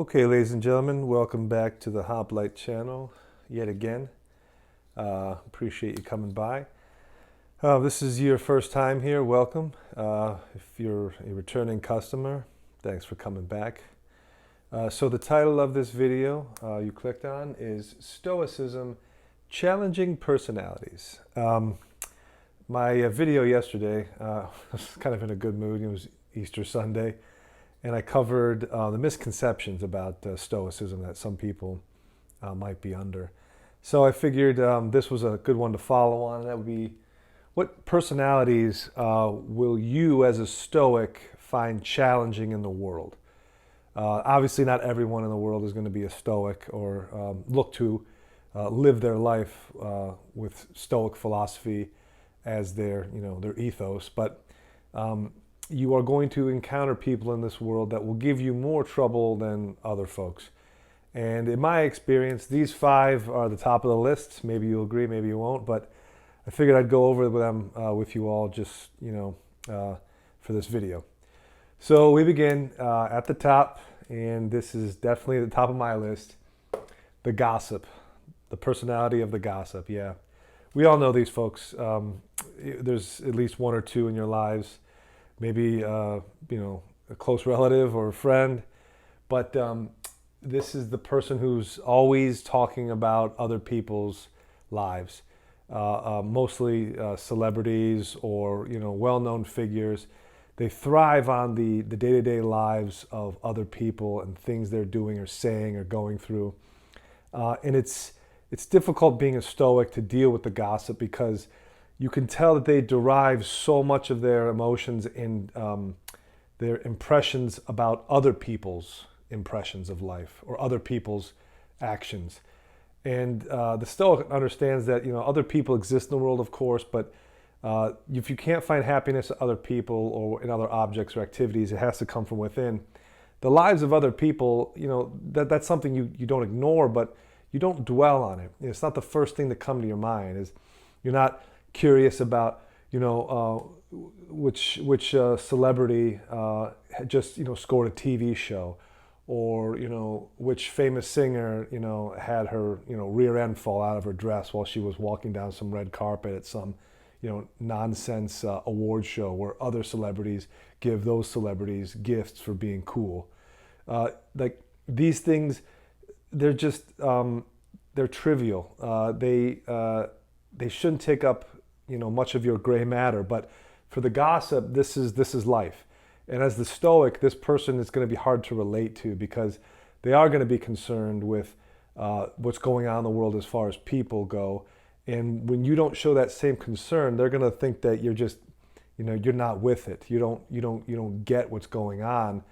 Okay, ladies and gentlemen, welcome back to the Hoplite channel yet again. Appreciate you coming by. This is your first time here, welcome. If you're a returning customer, thanks for coming back. So the title of this video you clicked on is Stoicism, Challenging Personalities. My video yesterday, I was kind of in a good mood. It was Easter Sunday. And I covered the misconceptions about Stoicism that some people might be under. So I figured this was a good one to follow on. That would be, what personalities will you as a Stoic find challenging in the world? Obviously not everyone in the world is going to be a Stoic or look to live their life with Stoic philosophy as their ethos, but you are going to encounter people in this world that will give you more trouble than other folks. And in my experience, these five are the top of the list. Maybe you'll agree, maybe you won't, but I figured I'd go over them with you all just, for this video. So we begin at the top, and this is definitely the top of my list, the gossip, the personality of the gossip, yeah. We all know these folks. There's at least one or two in your lives, maybe a close relative or a friend, but this is the person who's always talking about other people's lives, mostly celebrities or well-known figures. They thrive on the day-to-day lives of other people and things they're doing or saying or going through, and it's difficult being a Stoic to deal with the gossip because you can tell that they derive so much of their emotions in their impressions about other people's impressions of life or other people's actions. And the Stoic understands that other people exist in the world, of course, but if you can't find happiness in other people or in other objects or activities, it has to come from within. The lives of other people, that's something you don't ignore, but you don't dwell on it. It's not the first thing to come to your mind. You're not curious about which celebrity just scored a TV show, or which famous singer had her rear end fall out of her dress while she was walking down some red carpet at some nonsense award show where other celebrities give those celebrities gifts for being cool. Like these things, they're just they're trivial. They shouldn't take up much of your gray matter, but for the gossip, this is life. And as the Stoic, this person is going to be hard to relate to because they are going to be concerned with what's going on in the world as far as people go. And when you don't show that same concern, they're going to think that you're just you're not with it. You don't get what's going on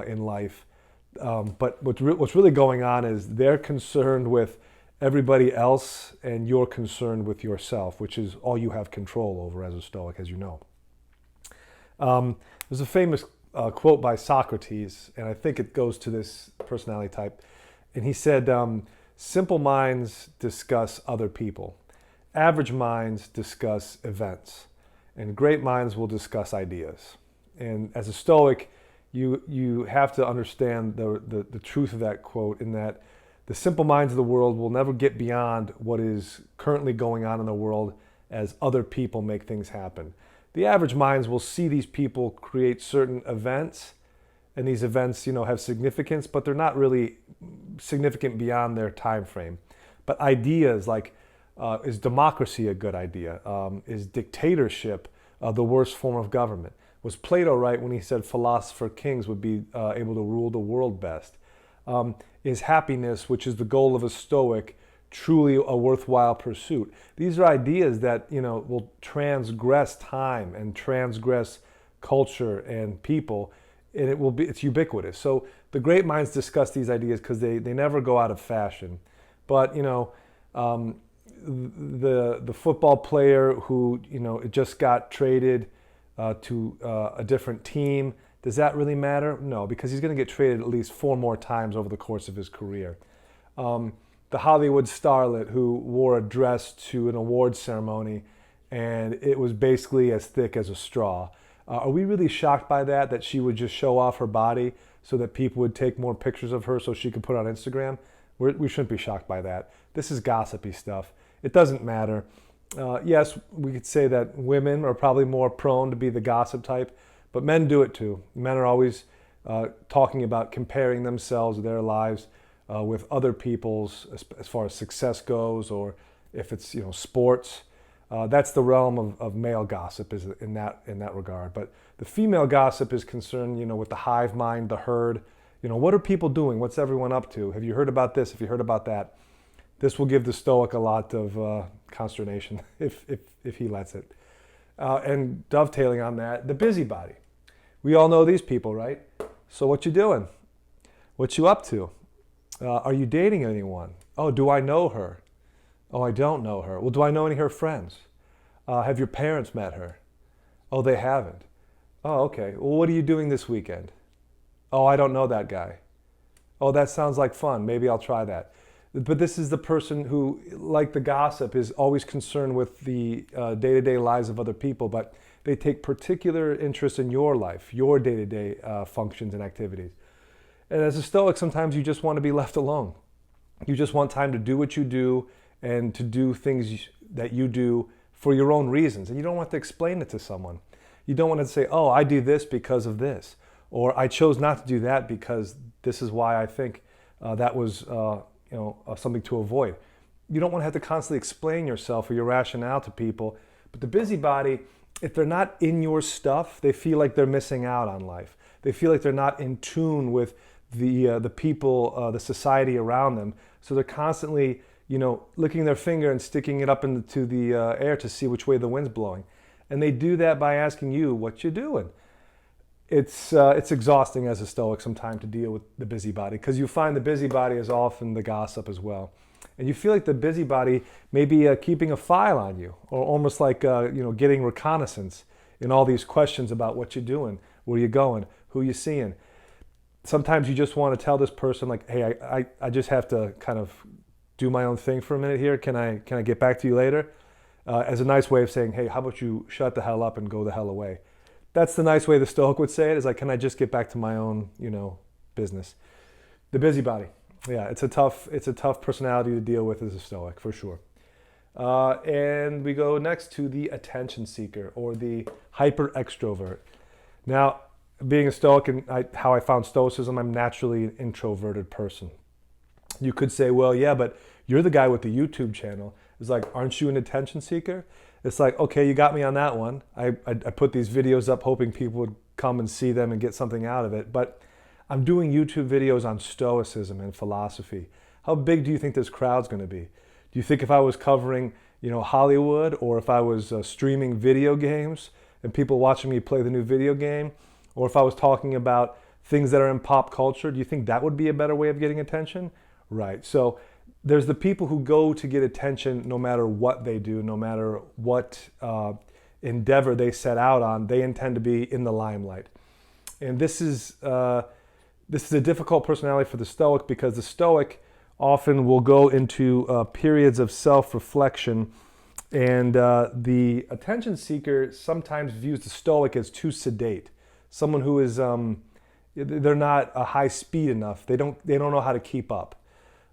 in life. But what's really going on is they're concerned with everybody else, and you're concerned with yourself, which is all you have control over as a Stoic, as you know. There's a famous quote by Socrates, and I think it goes to this personality type. And he said, simple minds discuss other people. Average minds discuss events. And great minds will discuss ideas. And as a Stoic, you have to understand the truth of that quote, in that the simple minds of the world will never get beyond what is currently going on in the world as other people make things happen. The average minds will see these people create certain events, and these events, have significance, but they're not really significant beyond their time frame. But ideas like, is democracy a good idea? Is dictatorship the worst form of government? Was Plato right when he said philosopher kings would be able to rule the world best? Is happiness, which is the goal of a Stoic, truly a worthwhile pursuit? These are ideas that will transgress time and transgress culture and people, and it's ubiquitous. So the great minds discuss these ideas because they never go out of fashion. But the football player who just got traded to a different team, does that really matter? No, because he's going to get traded at least 4 more times over the course of his career. The Hollywood starlet who wore a dress to an award ceremony and it was basically as thick as a straw. Are we really shocked by that she would just show off her body so that people would take more pictures of her so she could put it on Instagram. We shouldn't be shocked by that. This is gossipy stuff. It doesn't matter. Yes, we could say that women are probably more prone to be the gossip type, but men do it too. Men are always talking about comparing themselves, their lives, with other people's as far as success goes, or if it's sports. That's the realm of male gossip is in that regard. But the female gossip is concerned, with the hive mind, the herd. What are people doing? What's everyone up to? Have you heard about this? Have you heard about that? This will give the Stoic a lot of consternation if he lets it. And dovetailing on that, the busybody. We all know these people, right? So what you doing? What you up to? Are you dating anyone? Oh, do I know her? Oh, I don't know her. Well, do I know any of her friends? Have your parents met her? Oh, they haven't. Oh, okay. Well, what are you doing this weekend? Oh, I don't know that guy. Oh, that sounds like fun. Maybe I'll try that. But this is the person who, like the gossip, is always concerned with the day-to-day lives of other people, but they take particular interest in your life, your day-to-day functions and activities. And as a Stoic, sometimes you just want to be left alone. You just want time to do what you do and to do things that you do for your own reasons. And you don't want to explain it to someone. You don't want to say, oh, I do this because of this. Or I chose not to do that because this is why I think that was something to avoid. You don't want to have to constantly explain yourself or your rationale to people. But the busybody, if they're not in your stuff, they feel like they're missing out on life. They feel like they're not in tune with the people, the society around them. So they're constantly, licking their finger and sticking it up into the air to see which way the wind's blowing. And they do that by asking you, what you doing? It's exhausting as a Stoic sometimes to deal with the busybody, because you find the busybody is often the gossip as well. And you feel like the busybody may be keeping a file on you, or almost like getting reconnaissance in all these questions about what you're doing, where you going, who you seeing. Sometimes you just want to tell this person, like, hey, I just have to kind of do my own thing for a minute here. Can I get back to you later? As a nice way of saying, hey, how about you shut the hell up and go the hell away? That's the nice way the Stoic would say it, is like, can I just get back to my own, business? The busybody. Yeah, it's a tough personality to deal with as a Stoic, for sure. And we go next to the attention seeker, or the hyper extrovert. Now, being a Stoic and how I found Stoicism, I'm naturally an introverted person. You could say, well, yeah, but you're the guy with the YouTube channel. It's like, aren't you an attention seeker? It's like, okay, you got me on that one. I put these videos up hoping people would come and see them and get something out of it. But I'm doing YouTube videos on Stoicism and philosophy. How big do you think this crowd's going to be? Do you think if I was covering, Hollywood, or if I was streaming video games and people watching me play the new video game, or if I was talking about things that are in pop culture, do you think that would be a better way of getting attention? Right. So there's the people who go to get attention no matter what they do, no matter what endeavor they set out on. They intend to be in the limelight. And this is a difficult personality for the Stoic, because the Stoic often will go into periods of self-reflection, and the attention seeker sometimes views the Stoic as too sedate. Someone who is they're not high speed enough. They don't know how to keep up.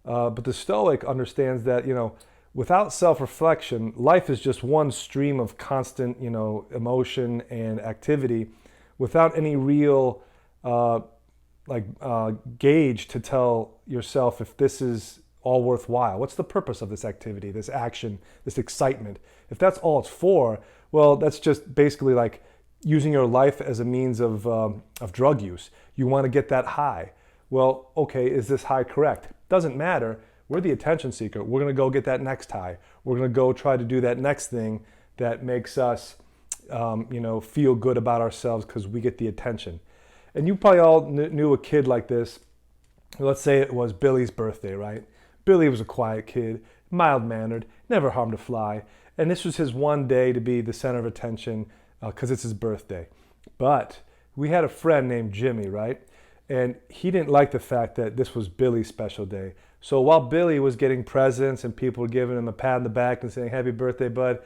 But the Stoic understands that, without self-reflection, life is just one stream of constant, emotion and activity, without any real gauge to tell yourself if this is all worthwhile. What's the purpose of this activity, this action, this excitement? If that's all it's for, well, that's just basically like using your life as a means of drug use. You want to get that high. Well, okay, is this high correct? Doesn't matter. We're the attention seeker. We're going to go get that next high. We're going to go try to do that next thing that makes us, feel good about ourselves because we get the attention. And you probably all knew a kid like this. Let's say it was Billy's birthday, right? Billy was a quiet kid, mild-mannered, never harmed a fly. And this was his one day to be the center of attention because it's his birthday. But we had a friend named Jimmy, right? And he didn't like the fact that this was Billy's special day. So while Billy was getting presents and people were giving him a pat on the back and saying, happy birthday, bud,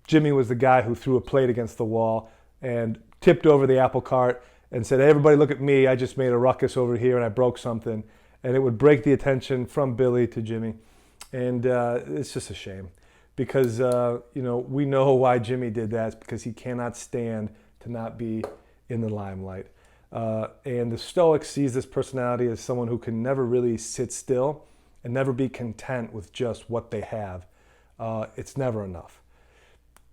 Jimmy was the guy who threw a plate against the wall and tipped over the apple cart and said, hey, everybody look at me, I just made a ruckus over here and I broke something, and it would break the attention from Billy to Jimmy. And it's just a shame, because we know why Jimmy did that. It's because he cannot stand to not be in the limelight. And the Stoic sees this personality as someone who can never really sit still and never be content with just what they have. It's never enough.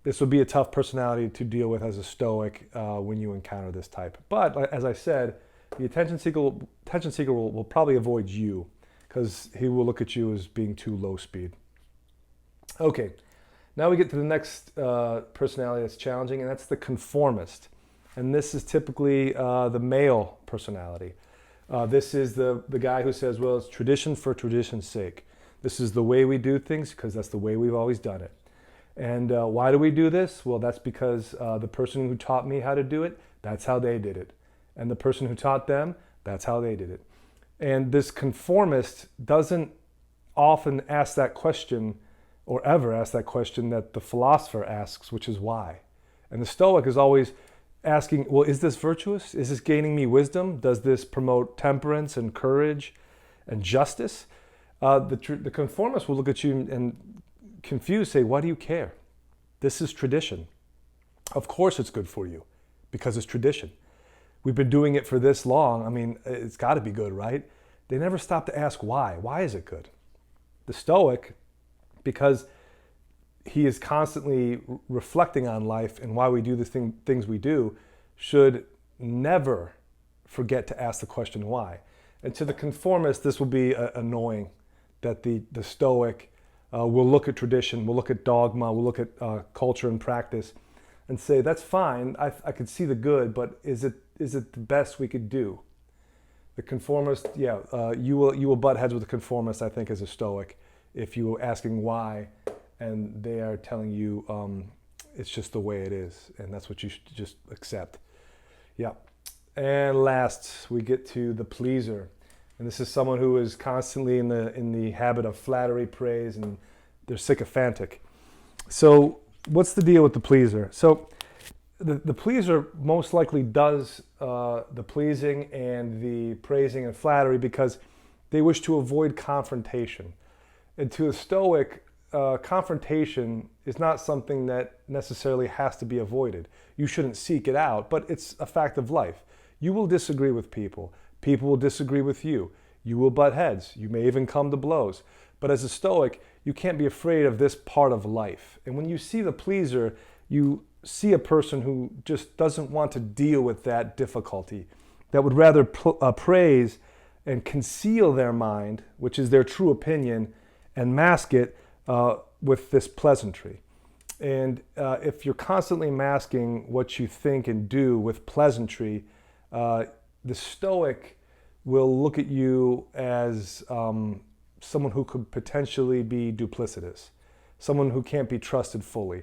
This would be a tough personality to deal with as a Stoic when you encounter this type. But as I said, the attention seeker will probably avoid you, because he will look at you as being too low speed. Okay, now we get to the next personality that's challenging, and that's the conformist. And this is typically the male personality. This is the guy who says, well, it's tradition for tradition's sake. This is the way we do things because that's the way we've always done it. And why do we do this? Well, that's because the person who taught me how to do it, that's how they did it. And the person who taught them, that's how they did it. And this conformist doesn't often ask that question, or ever ask that question that the philosopher asks, which is why. And the Stoic is always asking, well, is this virtuous? Is this gaining me wisdom? Does this promote temperance and courage and justice? The conformist will look at you and confused, say, why do you care? This is tradition. Of course it's good for you, because it's tradition. We've been doing it for this long. I mean, it's got to be good, right? They never stop to ask why. Why is it good? The Stoic, because he is constantly reflecting on life and why we do the things we do, should never forget to ask the question why. And to the conformist, this will be annoying that the Stoic will look at tradition, will look at dogma, will look at culture and practice and say, that's fine, I could see the good, but is it the best we could do? The conformist, you will butt heads with the conformist, I think, as a Stoic, if you were asking why, and they are telling you it's just the way it is, and that's what you should just accept. Yeah. And last, we get to the pleaser. And this is someone who is constantly in the habit of flattery, praise, and they're sycophantic. So what's the deal with the pleaser? So the pleaser most likely does the pleasing and the praising and flattery because they wish to avoid confrontation. And to a Stoic, confrontation is not something that necessarily has to be avoided. You shouldn't seek it out, but it's a fact of life. You will disagree with people. People will disagree with you. You will butt heads. You may even come to blows. But as a Stoic, you can't be afraid of this part of life. And when you see the pleaser, you see a person who just doesn't want to deal with that difficulty, that would rather praise and conceal their mind, which is their true opinion, and mask it with this pleasantry. And if you're constantly masking what you think and do with pleasantry, the Stoic will look at you as someone who could potentially be duplicitous, someone who can't be trusted fully.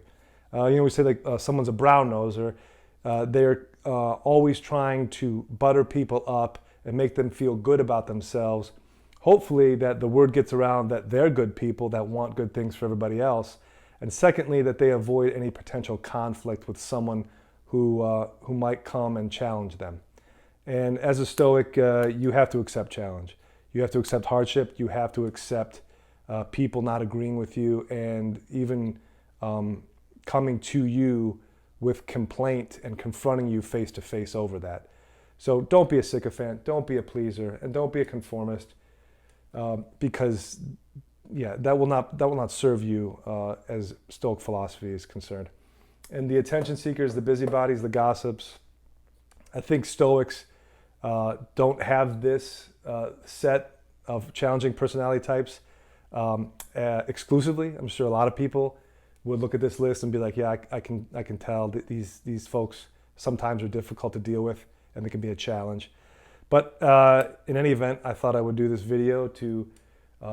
We say like someone's a brown noser. They're always trying to butter people up and make them feel good about themselves. Hopefully that the word gets around that they're good people that want good things for everybody else. And secondly, that they avoid any potential conflict with someone who might come and challenge them. And as a Stoic, you have to accept challenge. You have to accept hardship. You have to accept people not agreeing with you and even coming to you with complaint and confronting you face to face over that. So don't be a sycophant, don't be a pleaser, and don't be a conformist, because that will not serve you as Stoic philosophy is concerned. And the attention seekers, the busybodies, the gossips, I think Stoics don't have this set of challenging personality types exclusively. I'm sure a lot of people would look at this list and be like, yeah, I can tell that these folks sometimes are difficult to deal with and they can be a challenge. But in any event, I thought I would do this video to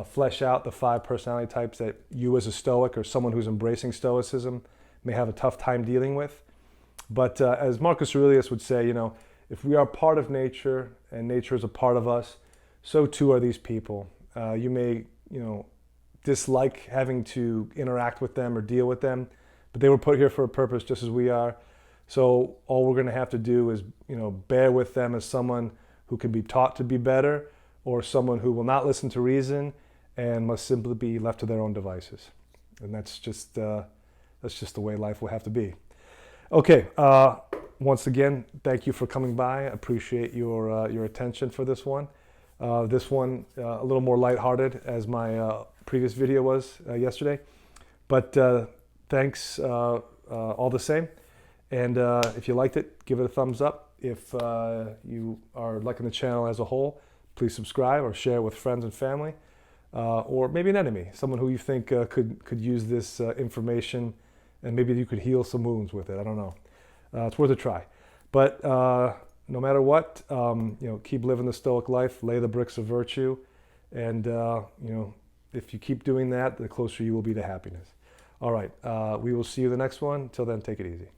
flesh out the 5 personality types that you as a Stoic or someone who's embracing Stoicism may have a tough time dealing with. But as Marcus Aurelius would say, if we are part of nature and nature is a part of us, so too are these people. You may, dislike having to interact with them or deal with them, but they were put here for a purpose just as we are. So all we're going to have to do is, bear with them as someone who can be taught to be better, or someone who will not listen to reason and must simply be left to their own devices. And that's just the way life will have to be. Okay. Once again, thank you for coming by. I appreciate your attention for this one. This one a little more lighthearted, as my previous video was yesterday. But thanks all the same. And if you liked it, give it a thumbs up. If you are liking the channel as a whole, please subscribe or share with friends and family, or maybe an enemy, someone who you think could use this information, and maybe you could heal some wounds with it. I don't know. It's worth a try. But no matter what, keep living the Stoic life, lay the bricks of virtue, and if you keep doing that, the closer you will be to happiness. All right, we will see you the next one. Till then, take it easy.